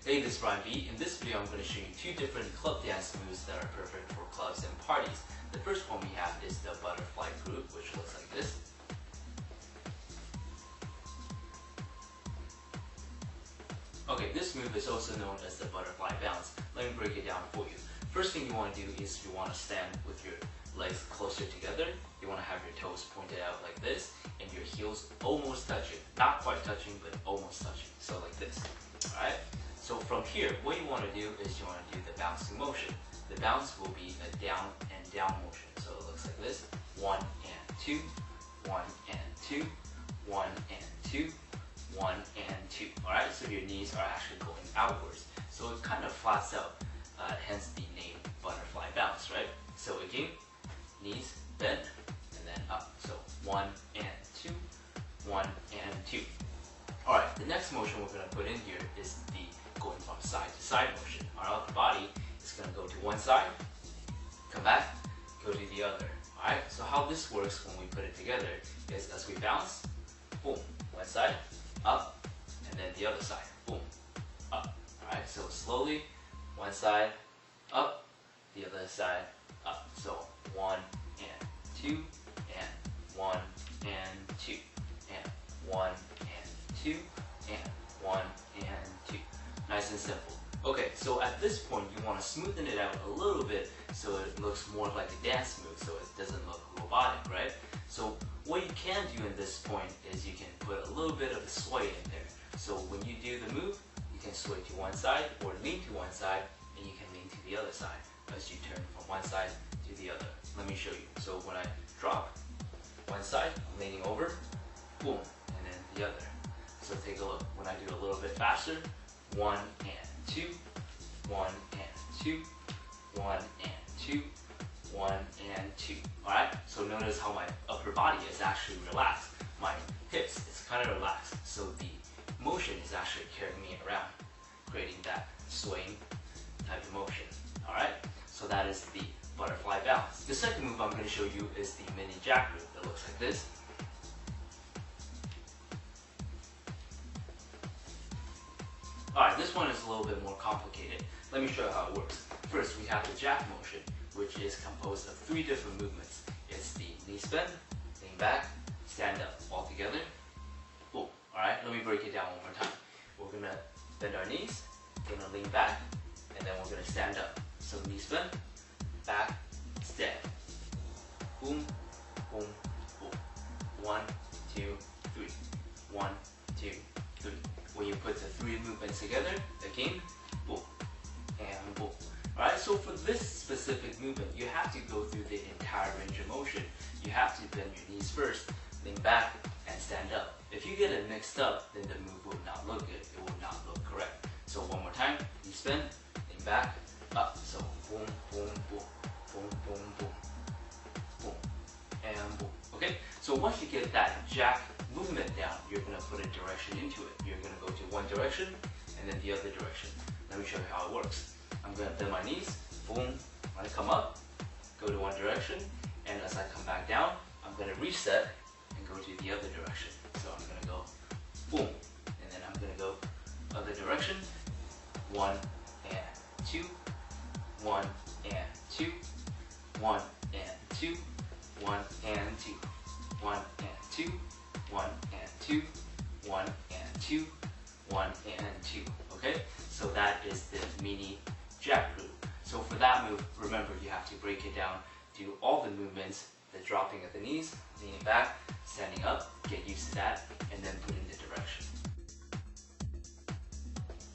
Hey, this is Brian B. In this video, I'm going to show you two different club dance moves that are perfect for clubs and parties. The first one we have is the butterfly groove, which looks like this. Okay, this move is also known as the butterfly bounce. Let me break it down for you. First thing you want to do is you want to stand with your legs closer together. You want to have your toes pointed out like this and your heels almost touching. Not quite touching, but almost touching. So like this. Alright? So from here, what you want to do is you want to do the bouncing motion. The bounce will be a down and down motion. So it looks like this. 1 and 2, 1 and 2, 1 and 2, 1 and 2. Alright, so your knees are actually going outwards. So it kind of flats out, hence the name butterfly bounce, right? So again, knees bend and then up. So 1 and 2, 1 and 2. Alright, the next motion we're going to put in here is the going from side to side motion. Our upper body is going to go to one side, come back, go to the other. Alright, so how this works when we put it together is as we bounce, boom, one side, up, and then the other side, boom, up. Alright, so slowly, one side, up, the other side, up. So 1 and 2, and 1 and 2, and 1 and 2, and 1 and 2. Nice and simple. Okay, so at this point you want to smoothen it out a little bit so it looks more like a dance move, so it doesn't look robotic, right? So what you can do in this point is you can put a little bit of a sway in there. So when you do the move, you can sway to one side or lean to one side, and you can lean to the other side as you turn from one side to the other. Let me show you. So when I drop one side, I'm leaning over, boom, and then the other. So take a look. When I do a little bit faster, 1 and 2, 1 and 2, 1 and 2, 1 and 2. Alright, so notice how my upper body is actually relaxed. My hips is kind of relaxed, so the motion is actually carrying me around, creating that swaying type of motion. Alright, so that is the butterfly bounce. The second move I'm going to show you is the mini jack move that looks like this. Alright, this one is a little bit more complicated. Let me show you how it works. First, we have the jack motion, which is composed of 3 different movements. It's the knee bend, lean back, stand up, all together. Boom. Alright, let me break it down one more time. We're going to bend our knees, going to lean back, and then we're going to stand up. So knee bend, back, stand. Boom, boom, boom. 1, 2, 3. 1, 2, 3. When you put the 3 movements together, again, boom, and boom. Alright, so for this specific movement, you have to go through the entire range of motion. You have to bend your knees first, lean back, and stand up. If you get it mixed up, then the move will not look good. It will not look correct. So one more time, knees bend, lean back, up. So boom, boom, boom, boom, boom, boom, boom, and boom. Okay, so once you get that jack movement down, you're going to put a direction into it. You're going to go to one direction and then the other direction. Let me show you how it works. I'm going to bend my knees, boom, when I come up, go to one direction, and as I come back down, I'm going to reset and go to the other direction. So I'm going to go boom, and then I'm going to go other direction, 1 and 2, 1 and 2, 1 and 2, 1 and 2, 1 and 2, 1 and 2, 1 and 2, 1 and 2. Okay, so that is the mini jack groove. So for that move, remember you have to break it down, do all the movements, the dropping of the knees, leaning back, standing